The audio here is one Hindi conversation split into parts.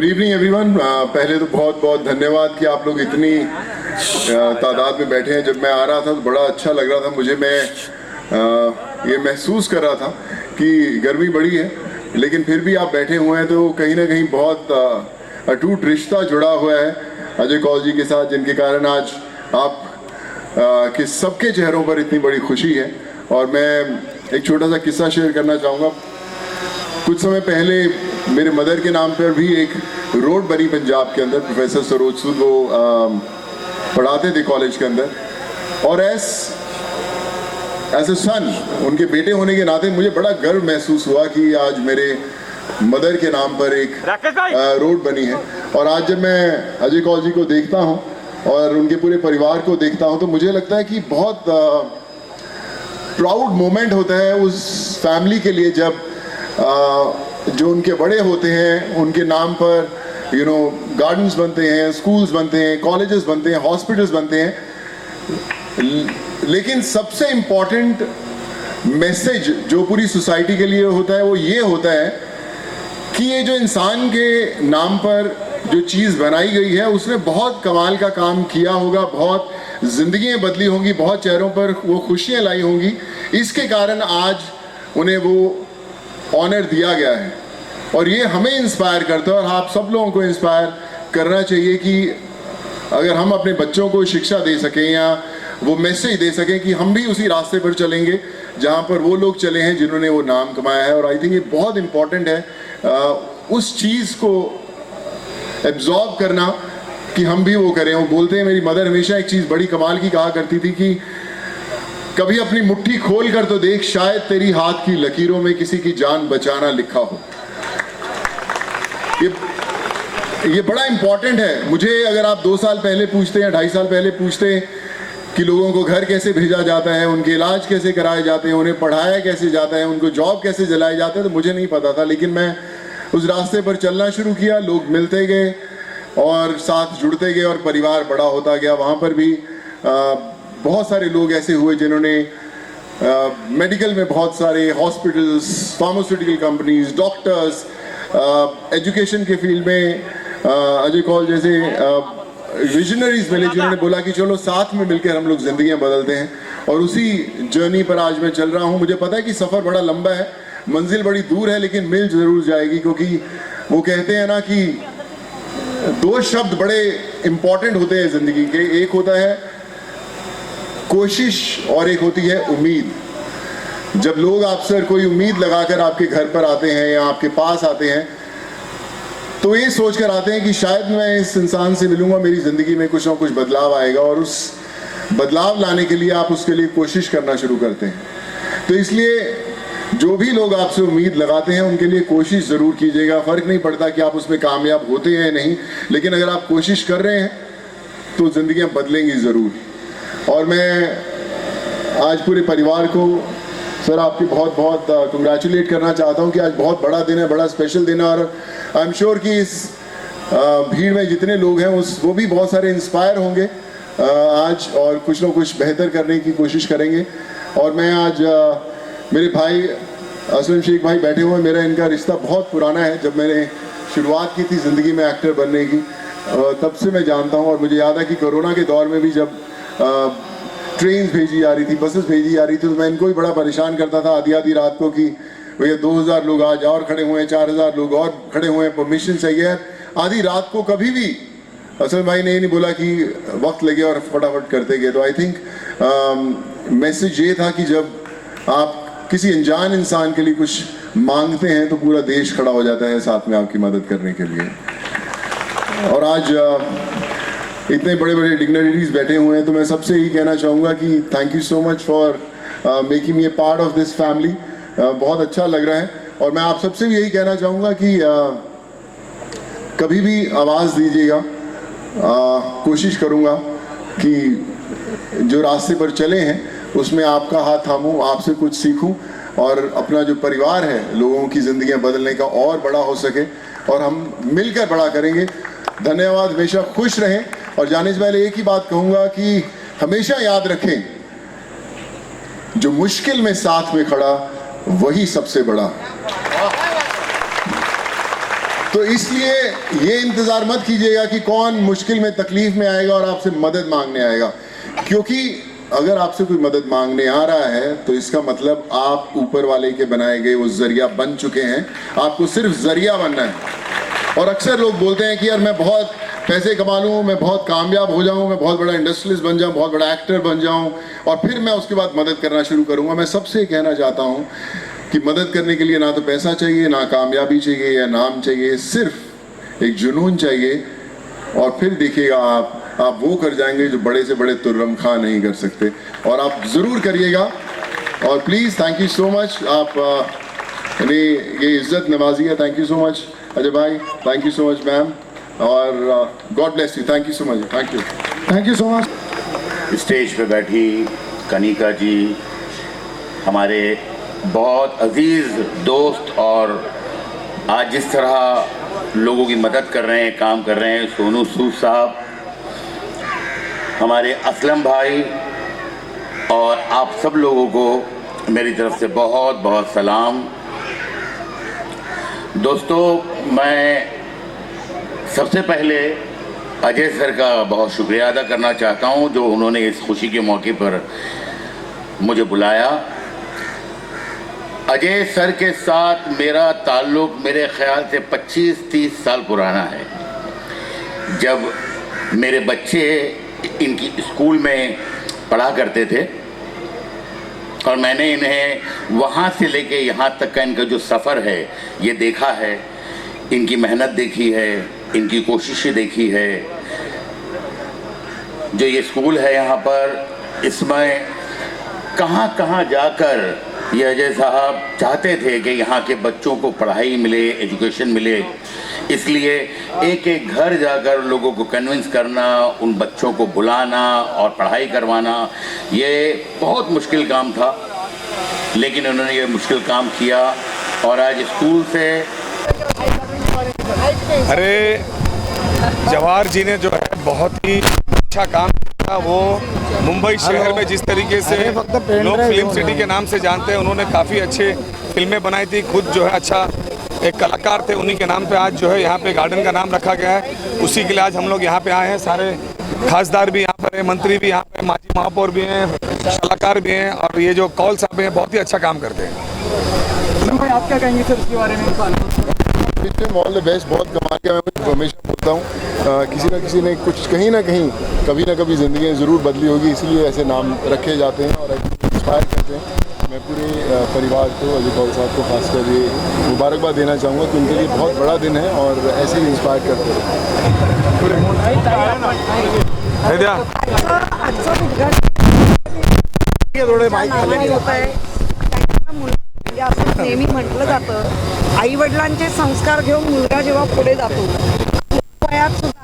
Good evening everyone. पहले तो बहुत बहुत धन्यवाद कि आप लोग इतनी तादाद में बैठे हैं। जब मैं आ रहा था तो बड़ा अच्छा लग रहा था मुझे। मैं ये महसूस कर रहा था कि गर्मी बड़ी है, लेकिन फिर भी आप बैठे हुए हैं तो कहीं ना कहीं बहुत अटूट रिश्ता जुड़ा हुआ है अजय कौल जी के साथ, जिनके कारण आज आप कि सबके चेहरों पर इतनी बड़ी खुशी है। और मैं एक छोटा सा किस्सा शेयर करना चाहूँगा। कुछ समय पहले मेरे मदर के नाम पर भी एक रोड बनी पंजाब के अंदर। प्रोफेसर सरोज सूद वो पढ़ाते थे कॉलेज के अंदर, और एज ए सन, उनके बेटे होने के नाते मुझे बड़ा गर्व महसूस हुआ कि आज मेरे मदर के नाम पर एक रोड बनी है। और आज जब मैं अजय कौल जी को देखता हूँ और उनके पूरे परिवार को देखता हूँ तो मुझे लगता है कि बहुत प्राउड मोमेंट होता है उस फैमिली के लिए जब जो उनके बड़े होते हैं उनके नाम पर गार्डन्स बनते हैं, स्कूल्स बनते हैं, कॉलेजेस बनते हैं, हॉस्पिटल्स बनते हैं। लेकिन सबसे इम्पॉर्टेंट मैसेज जो पूरी सोसाइटी के लिए होता है वो ये होता है कि ये जो इंसान के नाम पर जो चीज़ बनाई गई है उसने बहुत कमाल का काम किया होगा, बहुत ज़िंदगियाँ बदली होंगी, बहुत चेहरों पर वो खुशियाँ लाई होंगी। इसके कारण आज उन्हें वो ऑनर दिया गया है और ये हमें इंस्पायर करता है और आप सब लोगों को इंस्पायर करना चाहिए कि अगर हम अपने बच्चों को शिक्षा दे सकें या वो मैसेज दे सकें कि हम भी उसी रास्ते पर चलेंगे जहाँ पर वो लोग चले हैं जिन्होंने वो नाम कमाया है। और आई थिंक ये बहुत इम्पॉर्टेंट है उस चीज़ को एब्जॉर्ब करना कि हम भी वो करें। वो बोलते हैं, मेरी मदर हमेशा एक चीज़ बड़ी कमाल की कहा करती थी कि कभी अपनी मुट्ठी खोल कर तो देख, शायद तेरी हाथ की लकीरों में किसी की जान बचाना लिखा हो। ये बड़ा इंपॉर्टेंट है। मुझे अगर आप 2 साल पहले पूछते हैं, 2.5 साल पहले पूछते कि लोगों को घर कैसे भेजा जाता है, उनके इलाज कैसे कराए जाते हैं, उन्हें पढ़ाया कैसे जाता है, उनको जॉब कैसे दिलाए जाते हैं, तो मुझे नहीं पता था। लेकिन मैं उस रास्ते पर चलना शुरू किया, लोग मिलते गए और साथ जुड़ते गए और परिवार बड़ा होता गया। वहाँ पर भी बहुत सारे लोग ऐसे हुए जिन्होंने मेडिकल में बहुत सारे hospitals, pharmaceutical companies, doctors, education के फील्ड में अजय कौल जैसे विजनरीज मिले जिन्होंने बोला कि चलो साथ में मिलकर हम लोग जिंदगियां बदलते हैं। और उसी जर्नी पर आज मैं चल रहा हूं। मुझे पता है कि सफ़र बड़ा लंबा है, मंजिल बड़ी दूर है, लेकिन मिल ज़रूर जाएगी, क्योंकि वो कहते हैं ना कि 2 शब्द बड़े इम्पॉर्टेंट होते हैं ज़िंदगी के। एक होता है कोशिश और एक होती है उम्मीद। जब लोग आपसे कोई उम्मीद लगाकर आपके घर पर आते हैं या आपके पास आते हैं तो ये सोच कर आते हैं कि शायद मैं इस इंसान से मिलूंगा, मेरी ज़िंदगी में कुछ ना कुछ बदलाव आएगा, और उस बदलाव लाने के लिए आप उसके लिए कोशिश करना शुरू करते हैं। तो इसलिए जो भी लोग आपसे उम्मीद लगाते हैं उनके लिए कोशिश ज़रूर कीजिएगा। फ़र्क नहीं पड़ता कि आप उसमें कामयाब होते हैं या नहीं, लेकिन अगर आप कोशिश कर रहे हैं तो ज़िंदगियाँ बदलेंगी ज़रूर। और मैं आज पूरे परिवार को सर आपकी बहुत बहुत कंग्रेचुलेट करना चाहता हूँ कि आज बहुत बड़ा दिन है, बड़ा स्पेशल दिन है। और आई एम श्योर कि इस भीड़ में जितने लोग हैं वो भी बहुत सारे इंस्पायर होंगे आज और कुछ ना कुछ बेहतर करने की कोशिश करेंगे। और मैं आज मेरे भाई असलम शेख भाई बैठे हुए हैं। मेरा इनका रिश्ता बहुत पुराना है। जब मैंने शुरुआत की थी ज़िंदगी में एक्टर बनने की, तब से मैं जानता हूँ। और मुझे याद है कि कोरोना के दौर में भी जब ट्रेन भेजी जा रही थी, बसेस भेजी जा रही थी, तो मैं इनको भी बड़ा परेशान करता था आधी रात को कि भैया 2000 लोग आज और खड़े हुए हैं, 4000 लोग और खड़े हुए हैं, परमिशन चाहिए है। आधी रात को कभी भी असल भाई ने ये नहीं बोला कि वक्त लगे और फटाफट करते गए। तो आई थिंक मैसेज ये था कि जब आप किसी अनजान इंसान के लिए कुछ मांगते हैं तो पूरा देश खड़ा हो जाता है साथ में आपकी मदद करने के लिए। और आज इतने बड़े बड़े डिग्निटरीज बैठे हुए हैं, तो मैं सबसे यही कहना चाहूँगा कि thank you so much for making me A part of this family. बहुत अच्छा लग रहा है। और मैं आप सबसे भी यही कहना चाहूँगा कि कभी भी आवाज़ दीजिएगा। कोशिश करूँगा कि जो रास्ते पर चले हैं उसमें आपका हाथ थामूँ, आपसे कुछ सीखूँ और अपना जो परिवार है लोगों की ज़िंदगियाँ बदलने का और बड़ा हो सके और हम मिलकर बड़ा करेंगे। धन्यवाद। हमेशा खुश रहें। और जाने से पहले एक ही बात कहूँगा कि हमेशा याद रखें, जो मुश्किल में साथ में खड़ा वही सबसे बड़ा। तो इसलिए ये इंतज़ार मत कीजिएगा कि कौन मुश्किल में तकलीफ में आएगा और आपसे मदद मांगने आएगा, क्योंकि अगर आपसे कोई मदद मांगने आ रहा है तो इसका मतलब आप ऊपर वाले के बनाए गए वो जरिया बन चुके हैं, आपको सिर्फ जरिया बनना है। और अक्सर लोग बोलते हैं कि यार मैं बहुत पैसे कमा लूँ, मैं बहुत कामयाब हो जाऊँ, मैं बहुत बड़ा इंडस्ट्रियलिस्ट बन जाऊँ, बहुत बड़ा एक्टर बन जाऊँ और फिर मैं उसके बाद मदद करना शुरू करूँगा। मैं सबसे कहना चाहता हूँ कि मदद करने के लिए ना तो पैसा चाहिए, ना कामयाबी चाहिए या नाम चाहिए, सिर्फ एक जुनून चाहिए। और फिर देखिएगा आप वो कर जाएंगे जो बड़े से बड़े तुर्रम खां नहीं कर सकते, और आप ज़रूर करिएगा। और please thank you so much, आप यानी ये इज़्ज़त नवाजी है। Thank you so much Ajay भाई, thank you so much ma'am, और God bless you. Thank you so much, thank you so much. Stage पे बैठी कनिका जी हमारे बहुत अजीज़ दोस्त, और आज जिस तरह लोगों की मदद कर रहे हैं, काम कर रहे हैं, सोनू सूद साहब, हमारे असलम भाई, और आप सब लोगों को मेरी तरफ से बहुत बहुत सलाम। दोस्तों, मैं सबसे पहले अजय सर का बहुत शुक्रिया अदा करना चाहता हूं, जो उन्होंने इस खुशी के मौके पर मुझे बुलाया। अजय सर के साथ मेरा ताल्लुक़ मेरे ख़्याल से 25-30 साल पुराना है। जब मेरे बच्चे इनकी स्कूल में पढ़ा करते थे और मैंने इन्हें वहाँ से लेके यहाँ तक का इनका जो सफ़र है ये देखा है, इनकी मेहनत देखी है, इनकी कोशिशें देखी है। जो ये स्कूल है यहाँ पर, इसमें कहाँ कहाँ जाकर ये अजय साहब चाहते थे कि यहाँ के बच्चों को पढ़ाई मिले, एजुकेशन मिले, इसलिए एक एक घर जाकर लोगों को कन्विंस करना, उन बच्चों को बुलाना और पढ़ाई करवाना, ये बहुत मुश्किल काम था, लेकिन उन्होंने ये मुश्किल काम किया और आज स्कूल से। अरे जवाहर जी ने जो है बहुत ही अच्छा काम किया। वो मुंबई शहर में जिस तरीके से लोग फिल्म सिटी के नाम से जानते हैं, उन्होंने काफ़ी अच्छे फिल्में बनाई थी। खुद जो है अच्छा एक कलाकार थे, उन्हीं के नाम पे आज जो है यहाँ पे गार्डन का नाम रखा गया है। उसी के लिए आज हम लोग यहाँ पे आए हैं। सारे खासदार भी यहाँ पर हैं, मंत्री भी यहाँ पे, माजी महापौर भी हैं, कलाकार भी हैं, और ये जो कौल साहब हैं बहुत ही अच्छा काम करते हैं। भाई आप क्या कहेंगे सर इसके बारे में? ऑल द बेस्ट, बहुत कमाल का। मैं हमेशा बोलता हूँ किसी ने कुछ कहीं ना कहीं कभी ना कभी ज़िंदगी ज़रूर बदली होगी, इसलिए ऐसे नाम रखे जाते हैं और इंस्पायर करते हैं। मैं पूरे परिवार को, अजय कौल साहब को खासकर ये मुबारकबाद देना चाहूँगा कि उनके लिए बहुत बड़ा दिन है और ऐसे ही इंस्पायर करते रहे। असं नेहमी म्हटलं जातं, आई वडिलांचे संस्कार घेऊन मुलगा जेव्हा पुढे जातो, वयात सुद्धा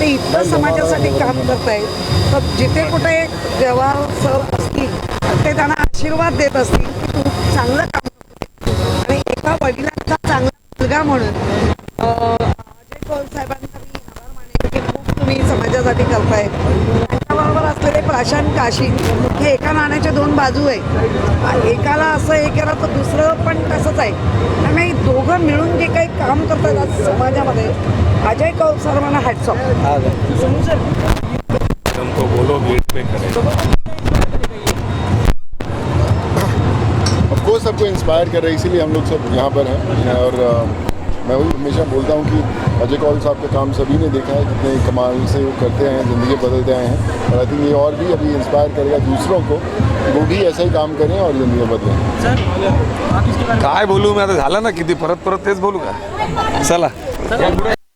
ते इतकं समाजासाठी काम करत आहेत, तर जिथे कुठे जवाहर सर असतील तर ते त्यांना आशीर्वाद देत असतील की तू चांगलं काम करतो, आणि एका वडिलांचा चांगला मुलगा म्हणून अजय कौल साहेबांचा मी आभार मानेन की खूप तुम्ही समाजासाठी करताय। त्याच्याबरोबर असलेले प्राशांत काशी हे एका नाण्याच्या दोन बाजू आहेत। एकाला असं हे केलं तर दुसरं पण तसंच आहे। त्यामुळे दोघं मिळून जे काही काम करतात आज समाजामध्ये, अजय कौल सरांना हॅट्स ऑफ। उनको बोलो गेट पे करें। ऑफ कोर्स सबको इंस्पायर कर रहे हैं, इसीलिए हम लोग सब यहाँ पर हैं। और मैं वही हमेशा बोलता हूँ कि अजय कौल साहब का काम सभी ने देखा है, जितने कमाल से वो करते हैं, ज़िंदगी बदलते आए हैं, और आई थिंक ये और भी अभी इंस्पायर करेगा दूसरों को, वो भी ऐसा ही काम करें और ज़िंदगी बदलें। काय बोलूँ मैं, आता झालं ना किती, परत तेच बोलू का? चला।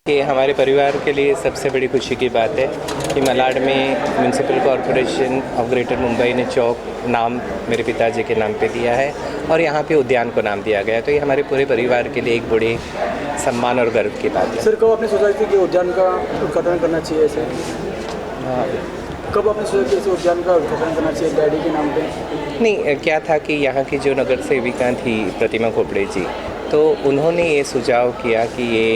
कि हमारे परिवार के लिए सबसे बड़ी खुशी की बात है कि मलाड में municipal corporation of greater Mumbai ने चौक नाम मेरे पिताजी के नाम पे दिया है और यहाँ पे उद्यान को नाम दिया गया है। तो ये हमारे पूरे परिवार के लिए एक बड़ी सम्मान और गर्व की बात है। सर, कब आपने सोचा कि उद्यान का उद्घाटन करना चाहिए? ऐसे कब आपने सोचा कि इस उद्यान का उद्घाटन करना चाहिए डैडी के नाम पे? नहीं, क्या था कि यहाँ की जो नगर सेविका थी प्रतिमा खोपड़े जी, तो उन्होंने ये सुझाव किया कि ये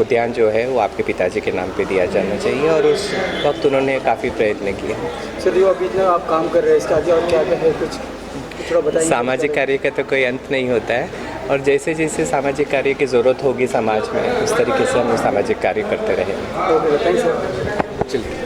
उद्यान जो है वो आपके पिताजी के नाम पे दिया जाना चाहिए, और उस वक्त उन्होंने काफ़ी प्रयत्न किया। सर, जो अभी इतना आप काम कर रहे हैं, इसका आगे और क्या क्या है, कुछ थोड़ा बताइए। सामाजिक कार्य का तो कोई अंत नहीं होता है, और जैसे जैसे सामाजिक कार्य की ज़रूरत होगी समाज में, उस तरीके से हम सामाजिक कार्य करते रहेंगे। Okay, thanks sir. चलिए।